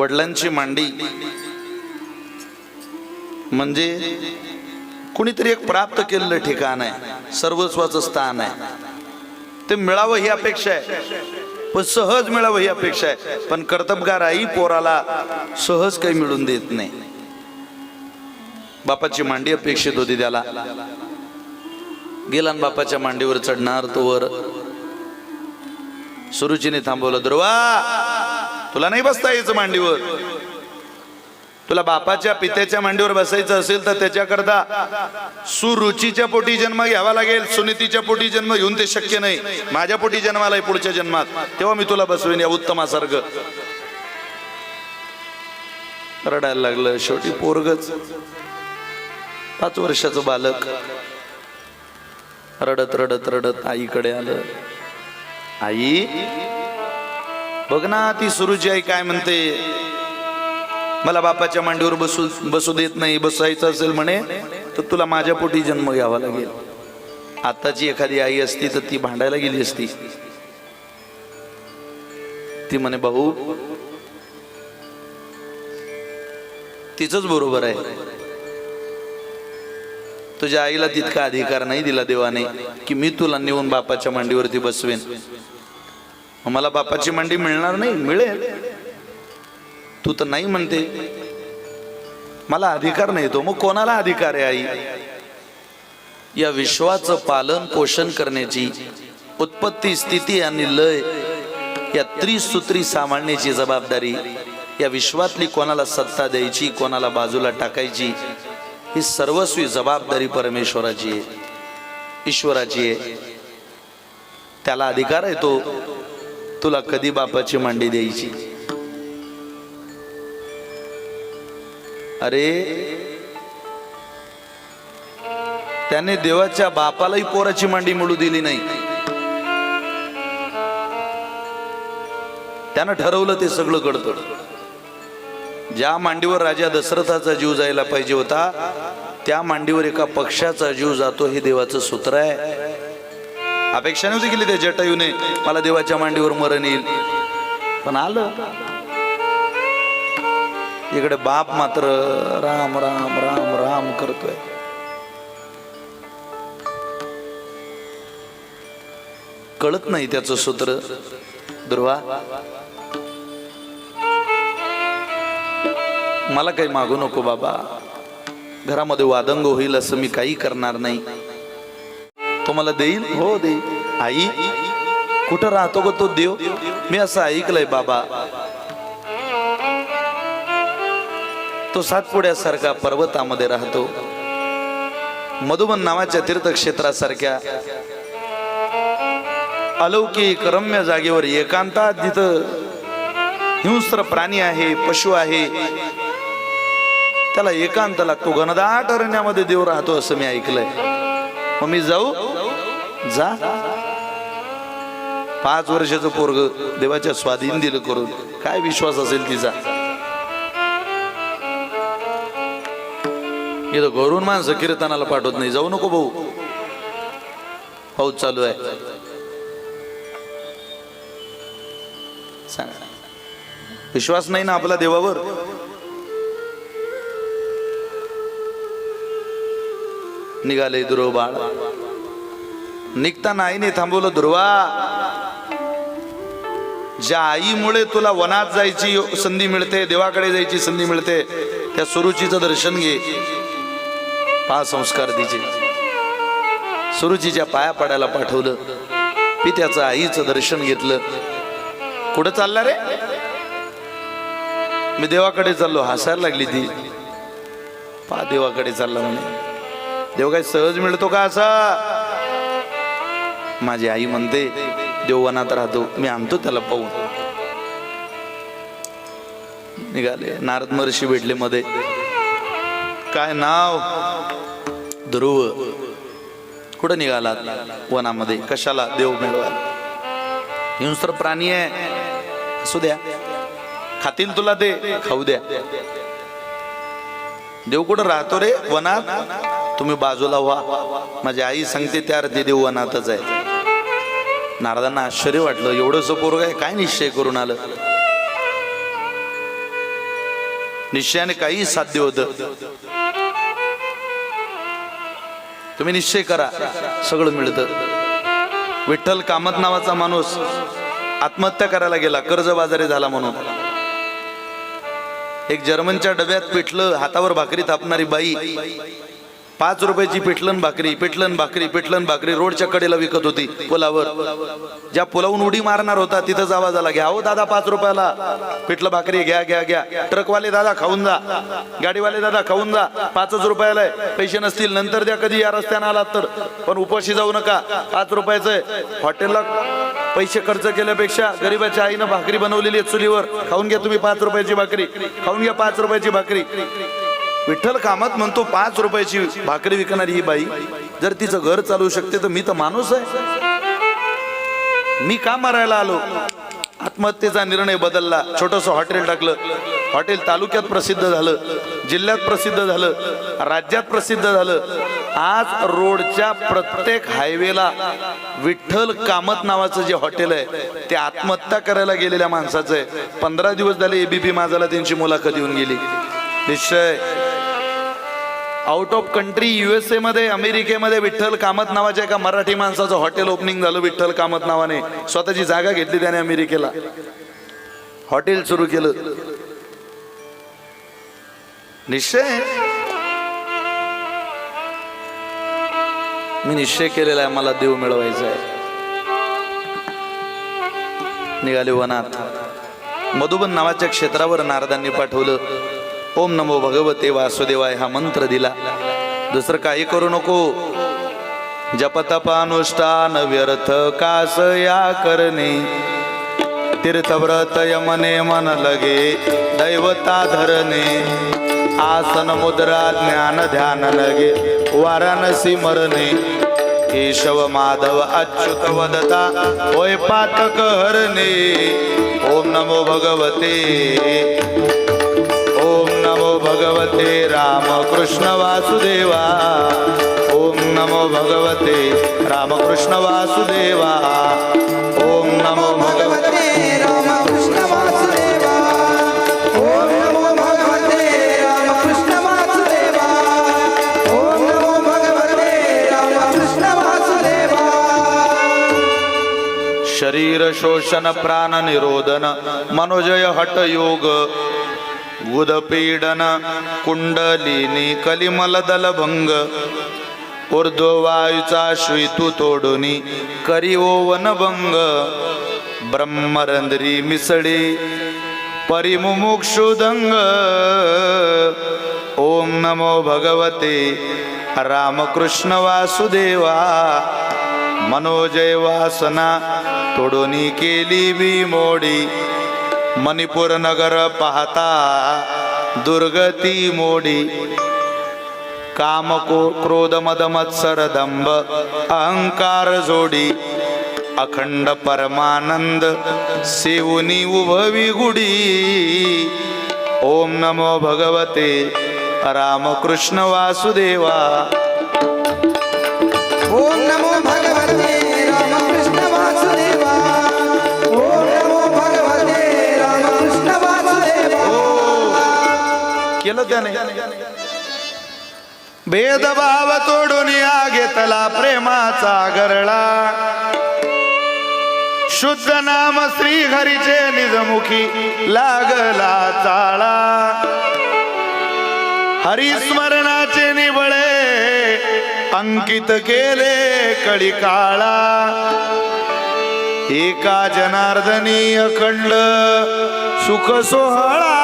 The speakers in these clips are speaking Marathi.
वडिलांची मांडी म्हणजे कुणीतरी एक प्राप्त केलेलं ठिकाण आहे, सर्वस्वाचं स्थान आहे. ते मिळावं ही अपेक्षा आहे, पण सहज मिळावं ही अपेक्षा आहे. पण कर्तबगार आई पोराला सहज काही मिळून देत नाही. बापाची मांडी अपेक्षित होती त्याला. गेला बापाच्या मांडीवर चढणार तो वर. सुरुचीने थांबवलं. ध्रुवा, तुला नाही बसता यायचं मांडीवर. तुला बापाच्या पित्याच्या मांडीवर बसायचं असेल तर त्याच्याकरता सुरुचीच्या पोटी जन्म घ्यावा लागेल. सुनीतीच्या पोटी जन्म घेऊन ते शक्य नाही. माझ्या पोटी जन्माला पुढच्या जन्मात, तेव्हा मी तुला बसवेन या उत्तमासारखं. रडायला लागलं. शेवटी पोरगच 5 वर्षाचं बालक रडत रडत रडत आईकडे आलं. आई बघ ना, ती सुरुची आई काय म्हणते, मला बापाच्या मांडीवर बसू देत नाही. बसायचं असेल म्हणे तर तुला माझ्या पोटी जन्म घ्यावा लागेल. आताची एखादी आई असती तर ती भांडायला गेली असती. ती म्हणे, भाऊ तिचंच बरोबर आहे. तुझ्या आईला तितका अधिकार नाही दिला देवाने की मी तुला नेऊन बापाच्या मांडीवरती बसवेन. मला बापाची मांडी मिळणार नाही. मिळेल, तू तर नाही म्हणते. मला अधिकार नाही तो. मग कोणाला अधिकार आहे आई? या विश्वाचं पालन पोषण करण्याची, उत्पत्ती स्थिती आणि लय या त्रिसूत्री सांभाळण्याची जबाबदारी या विश्वातली कोणाला सत्ता द्यायची, कोणाला बाजूला टाकायची, ही सर्वस्वी जबाबदारी परमेश्वराची आहे, ईश्वराची आहे. त्याला अधिकार आहे तो तुला कधी बापाची मांडी द्यायची. अरे त्याने देवाच्या बापालाही पोराची मांडी मिळू दिली नाही. त्यानं ठरवलं ते सगळं घडतं. ज्या मांडीवर राजा दशरथाचा जीव जायला पाहिजे होता त्या मांडीवर एका पक्षाचा जीव जातो, हे देवाचं सूत्र आहे. अपेक्षा नव्हती केली त्या जटायूने मला देवाच्या मांडीवर मरण येईल, पण आलं. इकडे बाप मात्र राम राम राम राम करतोय. कळत नाही त्याचं सूत्र. ध्रुवा, मला काही मागू नको बाबा. घरामध्ये वादंग होईल असं मी काही करणार नाही. तो मला देईल, हो देईल. आई कुठं राहतो ग तो देव? मी असं ऐकलंय बाबा, तो सातपुड्यासारखा पर्वतामध्ये राहतो. मधुबन नावाच्या तीर्थक्षेत्रासारख्या अलौकिक रम्य जागेवर एकांतात, जिथं हिंस्र प्राणी आहे, पशु आहे, त्याला एकांत लागतो. घनदाट अरण्यामध्ये देव राहतो असं मी ऐकलंय. मग मी जाऊ? जा. 5 वर्षाचं पोरग देवाच्या स्वाधीन दिलं करून. काय विश्वास असेल तिचा? इथं घरून माणसं कीर्तनाला पाठवत नाही. जाऊ नको भाऊ, पाऊस चालू आहे. सांगा, विश्वास नाही ना आपला देवावर? निघाले ध्रुव बाळ. निघताना आईने थांबवलं. ध्रुवा, ज्या आईमुळे तुला वनात जायची संधी मिळते, देवाकडे जायची संधी मिळते, त्या सुरुचीचं दर्शन घे. 5 संस्कार तिचे. सुरुचीच्या पाया पडायला पाठवलं. पित्याचं आईचं दर्शन घेतलं. कुठं चालला रे? मी देवाकडे चाललो. हसायला लागली ती. देवाकडे चालला म्हणे. देव काय सहज मिळतो का असा? माझी आई म्हणते देव वनात राहतो, मी आणतो त्याला पाहून. निघाले. नारद महर्षी भेटले मध्ये. काय नाव? ध्रुव. कुठं निघालात? वनामध्ये. कशाला? देव मिळवायला. हिंस्र प्राणी आहे, असू द्या, खातील तुला ते, खाऊ द्या. देव कुठं राहतो रे? वनात. तुम्ही बाजूला व्हा. माझी आई सांगते त्या अर्थी देव वनातच आहे. नारदांना आश्चर्य वाटलं. एवढंसं पोरग आहे, काय निश्चय करून आलं? निश्चयाने काही साध्य होतं. तुम्ही निश्चय करा, सगळं मिळतं. विठ्ठल कामत नावाचा माणूस आत्महत्या करायला गेला, कर्जबाजारी झाला म्हणून. एक जर्मनच्या डब्यात पिठलं, हातावर भाकरी थापणारी बाई 5 रुपयाची पिठलन भाकरी रोडच्या कडेला विकत होती पुलावर. ज्या पुलावून उडी मारणार होता तिथंच आवाज आला, घ्या हो दादा 5 रुपयाला पिठलं भाकरी, घ्या घ्या घ्या. ट्रकवाले दादा खाऊन जा, गाडीवाले दादा खाऊन जा, 5 रुपयाला आहे, पैसे नसतील नंतर द्या कधी या रस्त्याने आलात तर, पण उपाशी जाऊ नका, 5 रुपयाचं आहे. हॉटेलला पैसे खर्च केल्यापेक्षा गरीबाच्या आईनं भाकरी बनवलेली आहे चुलीवर, खाऊन घ्या तुम्ही 5 रुपयाची भाकरी, खाऊन घ्या 5 रुपयाची भाकरी. विठ्ठल कामत म्हणतो 5 रुपयाची भाकरी विकणारी ही बाई जर तिचं घर चालू शकते तर मी तर माणूस आहे, मी का मारायला आलो. आत्महत्येचा निर्णय बदलला. छोटंसं हॉटेल टाकलं. हॉटेल तालुक्यात प्रसिद्ध झालं, जिल्ह्यात प्रसिद्ध झालं, राज्यात प्रसिद्ध झालं. आज रोडच्या प्रत्येक हायवेला विठ्ठल कामत नावाचं जे हॉटेल आहे ते आत्महत्या करायला गेलेल्या माणसाचं आहे. 15 दिवस झाले एबीपी माझाला त्यांची मुलाखत येऊन गेली. निश्चय आउट ऑफ कंट्री USA मध्ये, अमेरिकेमध्ये विठ्ठल कामत नावाच्या एका मराठी माणसाचं हॉटेल ओपनिंग झालं. विठ्ठल कामत नावाने स्वतःची जागा घेतली त्याने, अमेरिकेला हॉटेल सुरू केलं. निश्चय मी निश्चय केलेला आहे, मला देव मिळवायचा आहे. निघाले वनात. मधुबन नावाच्या क्षेत्रावर नारदांनी पाठवलं. ओम नमो भगवते वासुदेवाय हा मंत्र दिला. दुसरं काही करू नको. जपतपानुष्ठान व्यर्थ कास या करणे, तीर्थव्रत यमने मन लगे दैवता धरणे, आसन मुद्रा ज्ञान ध्यान लगे वाराणसी मरणे, केशव माधव अच्युत वदता होय पातक हरणे. ओम नमो भगवते, ओम नमो भगवते रामकृष्ण वासुदेवा, ओम नमो भगवते रामकृष्ण वासुदेवा, ओम नमो भगवते रामकृष्ण वासुदेवा, ओम नमो भगवते रामकृष्ण वासुदेवा, ओम नमो भगवते रामकृष्ण वासुदेवा. शरीर शोषण प्राण निरोधन मनोजय हठ योग, उदपीडन कुंडलिनी कलिमल दलभंग, ऊर्ध्ववायूचा श्वितू तोडुनी करी वनभंग, ब्रह्मरंध्री मिसळी परिमुमुक्षुदंग. ओम नमो भगवते रामकृष्ण वासुदेवा, मनोजय वासना तोडुनी केली बी मोडी, मणिपूर नगर पाहता दुर्गती मोडी, काम क्रोध मद मत्सर दंभ अहंकार जोडी, अखंड परमानंद सेवुनी उभवी गुडी. ओम नमो भगवते रामकृष्ण वासुदेवा, ओम नमो भगवते रामकृष्ण वासुदेवा, ओम नमो भगवते रामकृष्ण वासुदेवा. केलं त्याने. भेदभाव तोडून या घेतला प्रेमाचा गरळा, शुद्ध नाम श्री हरीचे निजमुखी लागला चाळा, हरिस्मरणाचे निबळे अंकित केले कळी काळा, एका जनार्दनी अखंड सुख सोहळा,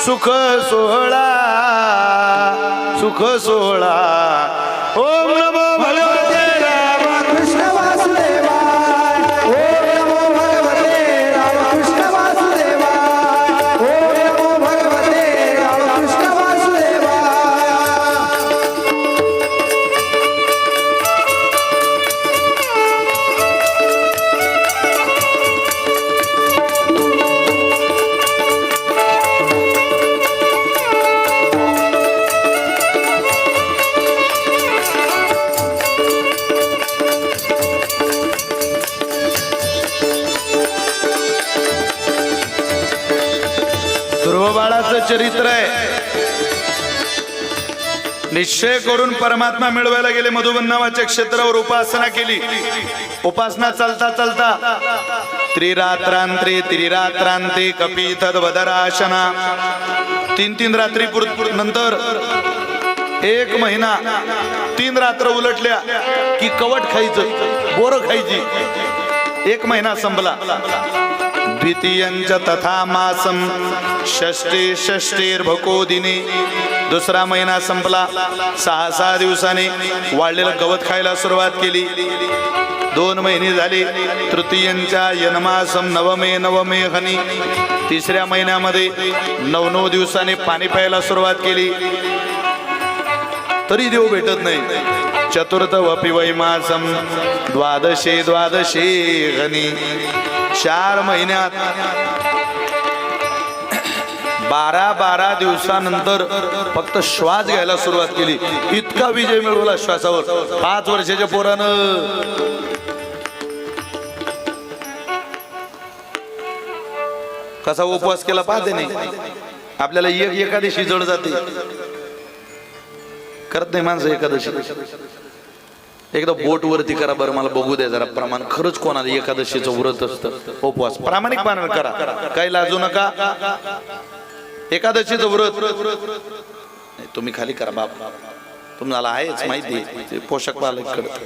सुख सोहळा, सुख सोहळा. ओम नमो भगवते रामकृष्ण वासुदेवा, ओम नमो भगवते रामकृष्ण वासुदेवा, ओम नमो भगवते रामकृष्ण वासुदेवा. चरित्र आहे. निश्चय करून परमात्मा मिळवायला गेले. मधुबन नावाच्या क्षेत्रावर उपासना केली. उपासना चालता चालता त्रिरात्रांते कपितद वदराशना 3 रात्री नंतर 1 महिना 3 रात्र उलटल्या की कवट खायचं, बोरं खायची. 1 महिना संपला. द्वितीयंच तथा मासम षष्ठीर्भको दिने. 2रा महिना संपला. 6 दिवसांनी वाळलेलं गवत खायला सुरुवात केली. 2 महिने झाले. तृतीयंच्या यनमासम नवमे हनी. 3ऱ्या महिन्यामध्ये 9 दिवसांनी पाणी प्यायला सुरुवात केली. तरी देव भेटत नाही. चतुर्थ वपि वैमासम द्वादशे हनी. 4 महिन्यात 12 दिवसानंतर फक्त श्वास घ्यायला सुरुवात केली. इतका विजय मिळवला श्वासावर 5 वर्षाच्या पोरानं. कसा उपवास केला पाहते नाही. आपल्याला एकादशी जड जाते. करत नाही माणसं एकादशी. एकदा बोट वरती करा बरं, मला बघू द्या जरा प्रमाण. खरंच कोणाला एकादशीचं व्रत असतं, उपवास प्रामाणिकपणे करा, काही लाजू नका. एकादशीचं व्रत तुम्ही खाली करा बाप, तुम्हाला आहेच माहिती. पोषक पालक करत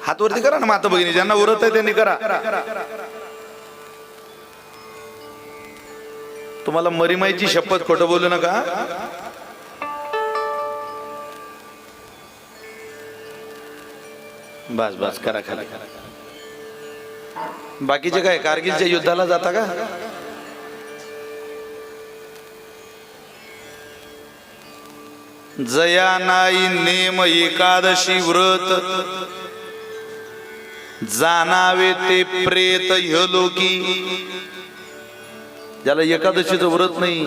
हात वरती करा ना माता भगिनी, ज्यांना व्रत आहे त्यांनी करा. तुम्हाला मरीमाईची शपथ खोटं बोलू नका. बस करा खाली. बाकीचे काय कारगिलच्या युद्धाला जाता का? जया नाही नेम एकादशी व्रत, जाणावे ते प्रेत इहलोकी. ज्याला एकादशीचं व्रत नाही,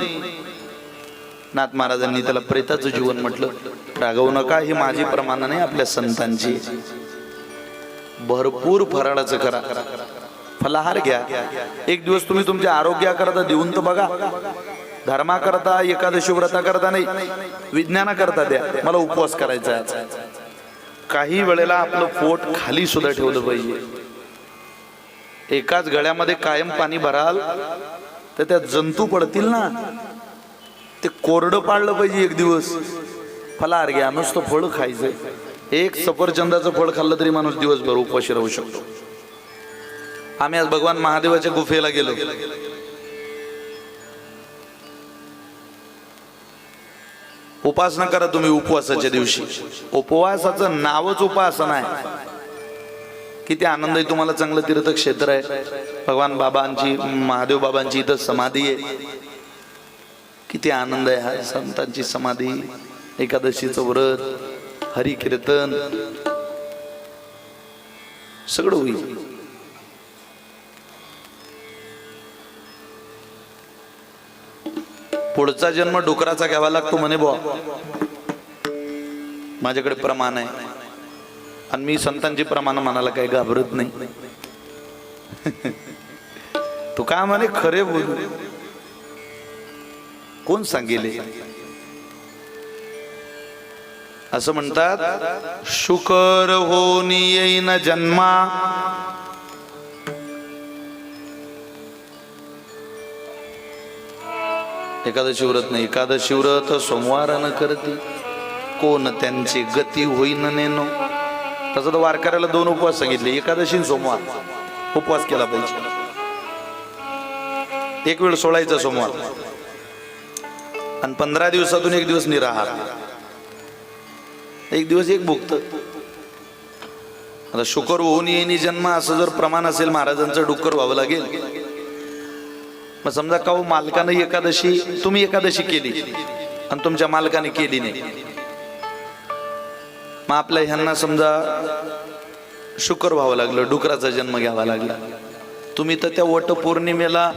नाथ महाराजांनी त्याला प्रेताचं जीवन म्हटलं. रागवू नका, ही माझी प्रमाण नाही, आपल्या संतांची. भरपूर फराळाचं करा, फलाहार घ्या. 1 दिवस तुम्ही तुमच्या आरोग्याकरता देऊन तर बघा. धर्मा करता, एकादशी व्रता करता नाही, विज्ञाना करता द्या. मला उपवास करायचा आहे. काही वेळेला आपलं पोट खाली सुद्धा ठेवलं पाहिजे. एकाच गळ्यामध्ये कायम पाणी भराल तर त्यात जंतू पडतील ना, ते कोरडं पाळलं पाहिजे. 1 दिवस फलाहार घ्या, नुसतं फळ खायचं. 1 सफरचंदाचं फळ खाल्लं तरी माणूस दिवसभर उपाशी राहू शकतो. आम्ही आज भगवान महादेवाच्या गुफेला गेलो. उपासना करा तुम्ही उपवासाच्या दिवशी. उपवासाचं नावच उपासना आहे. किती आनंद आहे. तुम्हाला चांगलं तीर्थक्षेत्र आहे. भगवान बाबांची, महादेव बाबांची इथं समाधी आहे. किती आनंद आहे. हा संतांची समाधी, एकादशीचं व्रत, हरी कीर्तन सगळं होईल. पुढचा जन्म डुकराचा घ्यावा लागतो म्हणे बुवा. माझ्याकडे प्रमाण आहे आणि मी संतांची प्रमाण म्हणायला काही घाबरत नाही. तू काय म्हणे खरे बोल, कोण सांगेले. असं म्हणतात, शुकर होनी येईन जन्मा, एकादशी व्रत नाही. एकादशी व्रत सोमवारानं करती, कोण त्यांची गती होईन नेनो. तसं तर वारकऱ्याला 2 उपवास सांगितले, एकादशी आणि सोमवार उपवास केला पाहिजे. 1 वेळ सोडायचा सोमवार आणि 15 दिवसातून 1 दिवस निराहार, 1 दिवस 1 भुक्त. आता शुकर होऊन येईनी जन्म असं जर प्रमाण असेल, महाराजांचं डुक्कर व्हावं लागेल. मग समजा का मालकाने एकादशी, तुम्ही एकादशी केली आणि तुमच्या मालकाने केली नाही, मग आपल्या ह्यांना समजा शुकर व्हावं लागलं, डुकराचा जन्म घ्यावा लागला. तुम्ही तर त्या वट पौर्णिमेला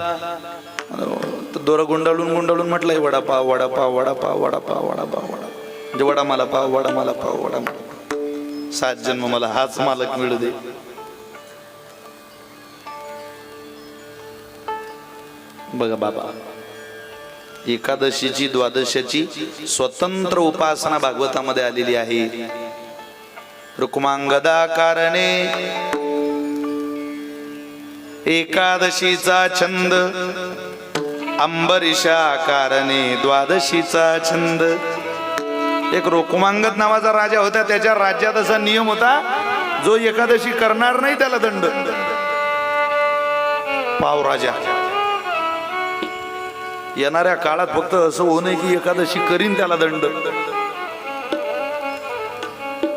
दोरा गुंडाळून म्हटलंय वडापाव वडापाव वडापाव वडापाव वडापाव वडा, म्हणजे वडा मला पाव, वडा मला पाव, वडा 7 जन्म मला हाच मालक मिळू दे. बघा बाबा, एकादशीची द्वादशीची स्वतंत्र उपासना भागवतामध्ये आलेली आहे. रुक्मांगदा कारणे एकादशीचा छंद, अंबरीशा कारणे द्वादशीचा छंद. एक रुक्मांगद नावाचा राजा होता, त्याच्या राज्यात असा नियम होता, जो एकादशी करणार नाही त्याला दंड. पाव राजा. येणाऱ्या काळात फक्त असं होऊ नये की एकादशी करीन त्याला दंड,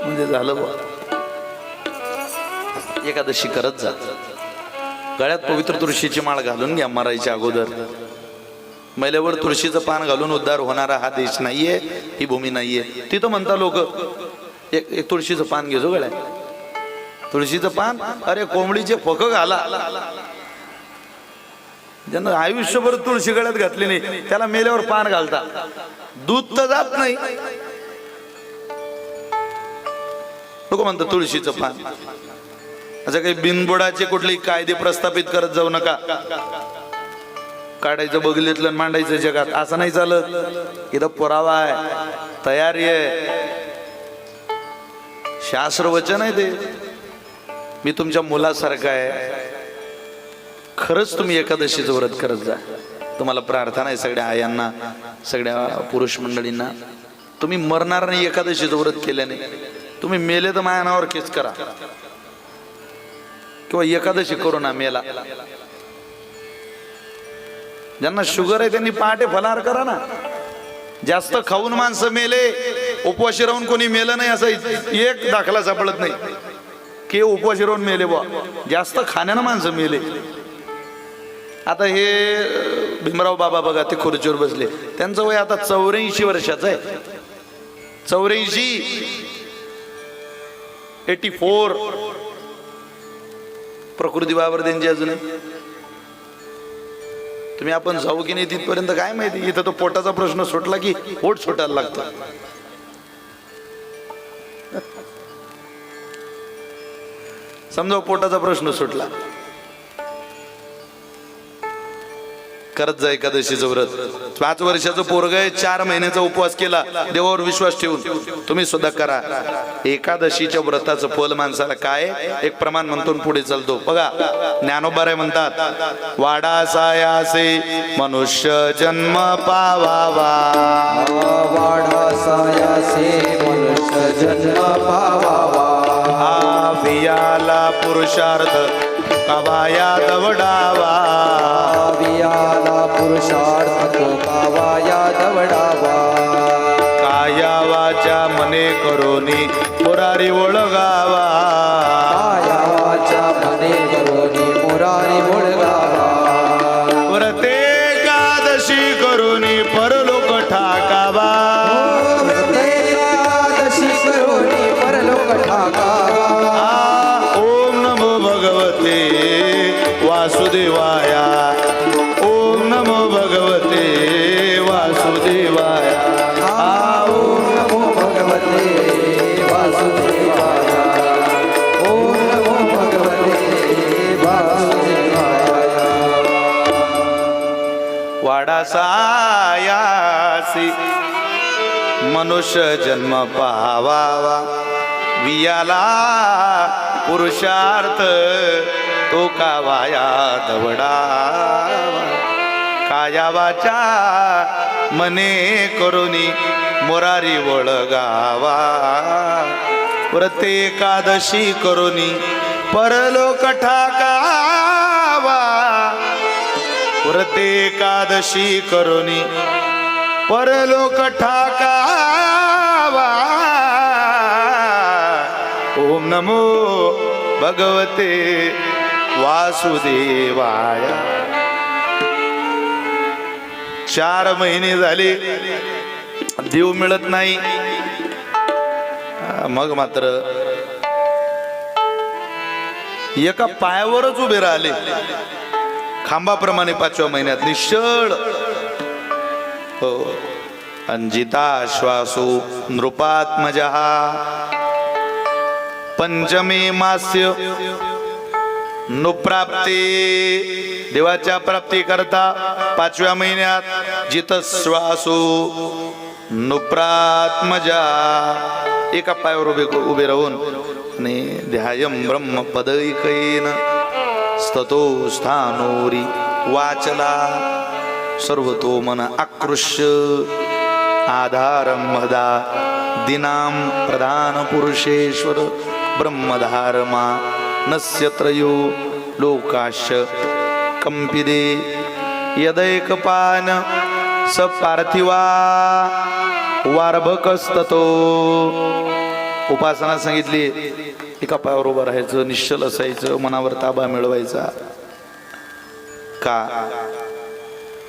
म्हणजे झालं बा. एकादशी करत जा. गळ्यात पवित्र तुळशीची माळ घालून घ्या मरायच्या अगोदर. मैल्यावर तुळशीचं पान घालून उद्धार होणारा हा देश नाहीये, ही भूमी नाहीये. तिथं म्हणता लोक एक तुळशीचं पान घेजो गळ्यात. तुळशीचं पान, अरे कोंबडीचे फक घाला. ज्यांना आयुष्यभर तुळशी गळ्यात घातली नाही त्याला मेल्यावर पान घालता. दूध तर जात नाही. लोक म्हणतात तुळशीचं पान. असं काही बिनबुडाचे कुठलेही कायदे प्रस्थापित करत जाऊ नका. काढायचं बघितलं मांडायचं जगात, असं नाही चालत. इथं पुरावा आहे, तयारी आहे, शास्त्र वचन आहे ते. मी तुमच्या मुलासारखा आहे. खरंच तुम्ही एकादशीचं व्रत करत जा. तुम्हाला प्रार्थना आहे सगळ्या आयांना, सगळ्या पुरुष मंडळींना, तुम्ही मरणार नाही एकादशीचं व्रत केल्याने. तुम्ही मेले तर माझ्या नावावर केस करा, किंवा एकादशी करू ना मेला. ज्यांना शुगर आहे त्यांनी पहाटे फलाहार करा ना. जास्त खाऊन माणसं मेले, उपवाशी राहून कोणी मेलं नाही असं एक दाखला सापडत नाही की उपवाशी राहून मेले बा. जास्त खाण्यानं माणसं मेले. आता हे भीमराव बाबा बघा, ते खुर्चीवर बसले, त्यांचं वय आता 84 वर्षाचं आहे. 84, 84. प्रकृती बाबर त्यांची अजून. तुम्ही आपण जाऊ की नाही तिथपर्यंत काय माहिती. इथं तो पोटाचा प्रश्न सुटला की पोट सुटायला लागतं. समजा पोटाचा प्रश्न सुटला, करत जा एकादशीचं व्रत. 5 वर्षाचं पोरग आहे, 4 महिन्याचा उपवास केला, देवावर विश्वास ठेवून तुम्ही सुद्धा करा. एकादशीच्या व्रताचं फल माणसाला काय, एक प्रमाण म्हणतो पुढे चालतो. बघा ज्ञानोबा म्हणतात, वाडा सायासे मनुष्य जन्म पावावा, वाडा सायासे मनुष्य जन्म पावावा. वियाला पुरुषार्थ कवाया दवडावा, वियाला पुरुषार्थ तो पावाया दवडावा. काया वाचा मने करोनी मुरारी ओळगावा, काया वाचा मने करोनी मुरारी ओळगावा. व्रते एकादशी करोनी परलोक ठाकावा, व्रते एकादशी करोनी परलोक ठाकावा. ओम नमो भगवते वासुदेवाया, ओम नमो भगवते वासुदेवाया. ओम नमो भगवते वासुदेवाय. ओम नमो भगवते वासुदेवाय. वाडा सायासी मनुष्य जन्म पावावा, वियाला पुरुषार्थ तो कावाया दवडावा. काया वाचा मने करुनी मुरारी ओळगावा, व्रते एकादशी करुनी परलोक ठाकावा, व्रते एकादशी करुनी परलोक ठाकावा. ओम नमो भगवते वासुदेवाय. 4 महिने झाले देव मिळत नाही. मग मात्र एका पायावरच उभे राहिले, खांबाप्रमाणे 5व्या महिन्यात निश्चळ. हो, अंजिता श्वासो नृपात्मजः. पंचमे मास्य नुप्राप्ती देवाच्या प्राप्ती करता 5व्या महिन्यात जित श्वासो नुप्रात्मजा एका पायावर उभे राहून आणि ध्यायम ब्रह्म पदैकैन स्ततो स्थानोरी वाचला सर्वतो मन आकृष्य आधारम मदा दिनाम प्रधान पुरुषेश्वर ब्रह्मधारमा नस्यत्रयो लोकाश्च कंपिदे यदैकपान स पार्थिवा वार्भकस्ततो उपासना सांगितली एका पायावर उभं राहायचं निश्चल असायचं मनावर ताबा मिळवायचा का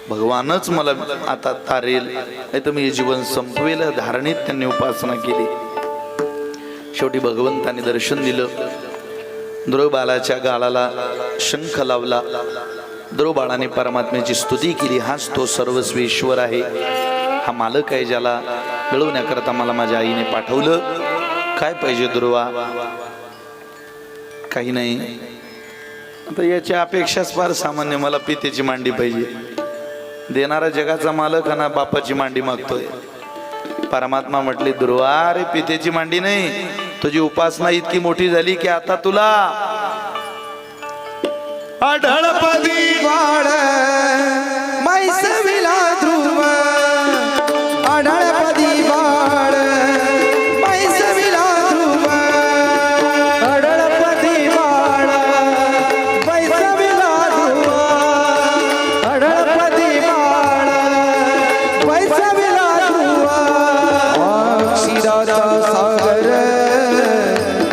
भगवानच मला आता तारेल नाही तर मी हे जीवन संपवेल धारणेत त्यांनी उपासना केली शेवटी भगवंताने दर्शन दिलं ध्रुव बाळाच्या गालाला शंख लावला ध्रुव बाळाने परमात्म्याची स्तुती केली हाच तो सर्वस्वी ईश्वर आहे हा मालक आहे ज्याला मिळवण्याकरता मला माझ्या आईने पाठवलं काय पाहिजे ध्रुवा काही नाही आता याची अपेक्षाच फार सामान्य मला पितेची मांडी पाहिजे देणारा जगाचा मालक आणि बापाची मांडी मागतोय परमात्मा म्हटली ध्रुवा रे पितेची मांडी नाही तुझी उपासना इतकी मोठी झाली की आता तुला आढळपदी बाळ मैसविला ध्रुव आढळपदी बाळ मैसविला ध्रुव आढळपदी बाळ मैसविला ध्रुव आढळपदी बाळ मैसविला ध्रुव क्षीराचा सागर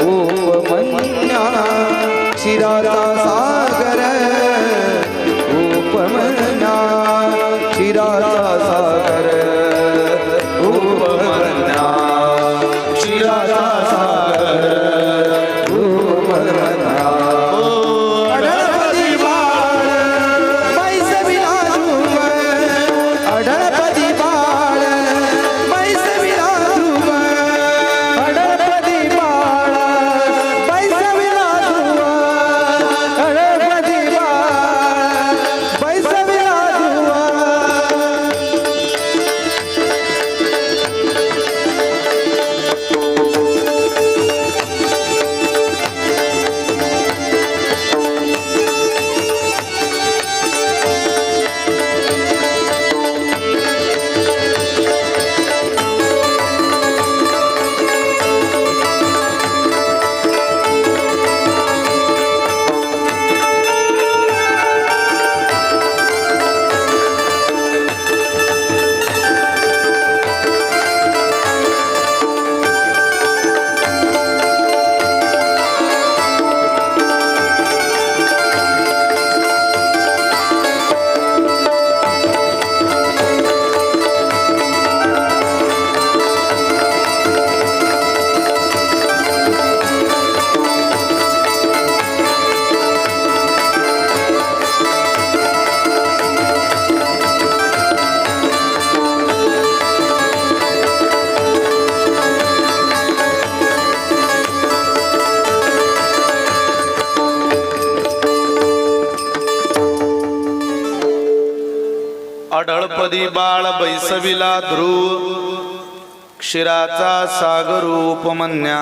उपमन्या क्षीराचा सागर उपमन्या क्षीराचा सागर उपमन्या क्षीराचा सागर उपमन्या अढळपदी बाळ मैसविला ध्रुव अढळपदी बाळ मैसविला ध्रुव अढळपदी बाळ मैसविला ध्रुव अढळपदी बाळ मैसविला ध्रुव अढळपदी बाळ बैसविला ध्रुव क्षीराचा सागर उपमन्या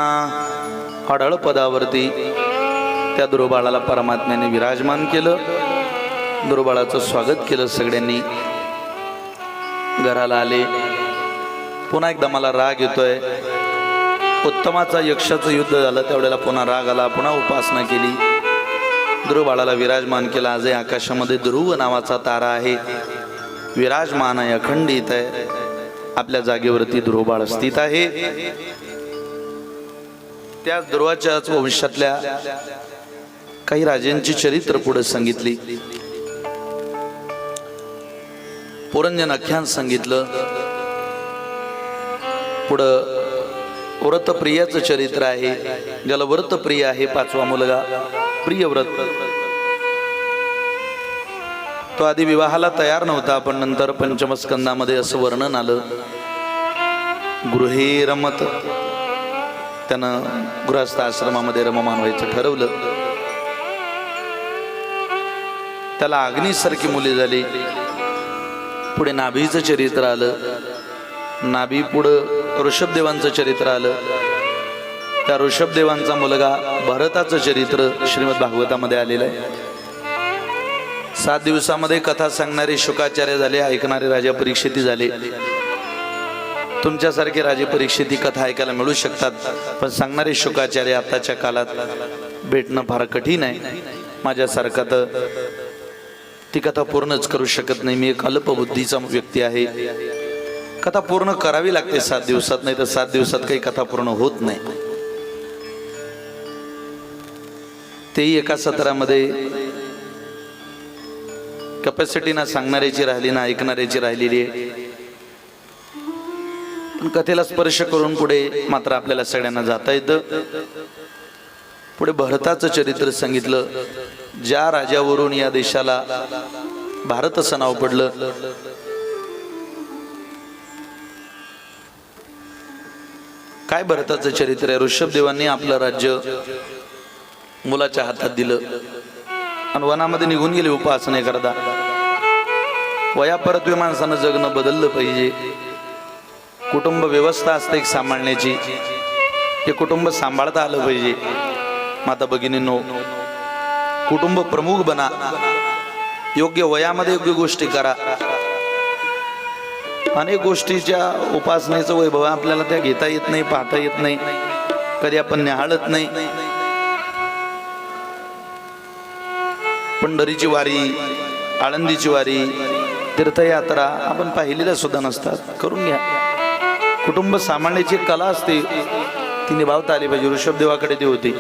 अढळ पदावरती त्या ध्रुव बाळाला परमात्म्याने विराजमान केलं ध्रुव बाळाचं स्वागत केलं सगळ्यांनी घराला आले पुन्हा एकदा मला राग येतोय उत्तमाचा यक्षाचं युद्ध झालं त्यावेळेला पुन्हा राग आला पुन्हा उपासना केली ध्रुव बाळाला विराजमान केलं आजही आकाशामध्ये ध्रुव नावाचा तारा आहे विराजमान आहे अखंडित आहे आपल्या जागेवरती ध्रुव बाळ स्थित आहे त्या ध्रुवाच्याच वंशातल्या काही राजांची चरित्र पुढे सांगितली पुरंजन आख्यान सांगितलं पुढं व्रतप्रियाचं चरित्र आहे ज्याला व्रतप्रिय आहे 5वा मुलगा प्रियव्रत तो आधी विवाहाला तयार नव्हता पण नंतर पंचमस्कंदामध्ये असं वर्णन आलं गृहे रमत त्यानं गृहस्थ आश्रमामध्ये रममान व्हायचं ठरवलं त्याला अग्नीसारखी मुले झाली. पुढे नाभीचं चरित्र आलं, नाभी पुढं ऋषभदेवांचं चरित्र आलं. त्या ऋषभदेवांचा मुलगा भरताचं चरित्र श्रीमद भागवतामध्ये आलेलं आहे. 7 दिवसामध्ये कथा सांगणारे शुकाचार्य झाले, ऐकणारे राजा परीक्षिती झाले. तुमच्यासारखे राजे परीक्षिती कथा ऐकायला मिळू शकतात, पण सांगणारे शुकाचार्य आताच्या काळात भेटणं फार कठीण आहे. माझ्यासारखा तर ती कथा पूर्णच करू शकत नाही. मी एक अल्पबुद्धीचा व्यक्ती आहे. कथा पूर्ण करावी लागते 7 दिवसात, नाही तर 7 दिवसात काही कथा पूर्ण होत नाही. तेही एका सत्रामध्ये कॅपॅसिटी ना सांगणाऱ्याची राहिली ना ऐकणाऱ्याची राहिलेली आहे. पण कथेला स्पर्श करून पुढे मात्र आपल्याला सगळ्यांना जाता येतं. पुढे भरताचं चरित्र सांगितलं. ज्या राजावरून या देशाला भारत असं नाव पडलं, काय भरताचं चरित्र आहे. ऋषभदेवांनी आपलं राज्य मुलाच्या हातात दिलं आणि वनामध्ये निघून गेले उपासनेकरता. वयापरत्वे माणसानं जगणं बदललं पाहिजे. कुटुंब व्यवस्था असते एक सांभाळण्याची, ते कुटुंब सांभाळता आलं पाहिजे. माता भगिनींनो, कुटुंब प्रमुख बना. योग्य वयामध्ये योग्य गोष्टी करा. अनेक गोष्टीच्या उपासनेचं वैभव आपल्याला त्या घेता येत नाही, पाहता येत नाही, कधी आपण निहाळत नाही. पंढरीची वारी, आळंदीची वारी, तीर्थयात्रा आपण पाहिलेल्या सुद्धा नसतात. करून घ्या. कुटुंब सांभाळण्याची कला असते, ती निभावता आली पाहिजे. ऋषभदेवाकडे ती होती.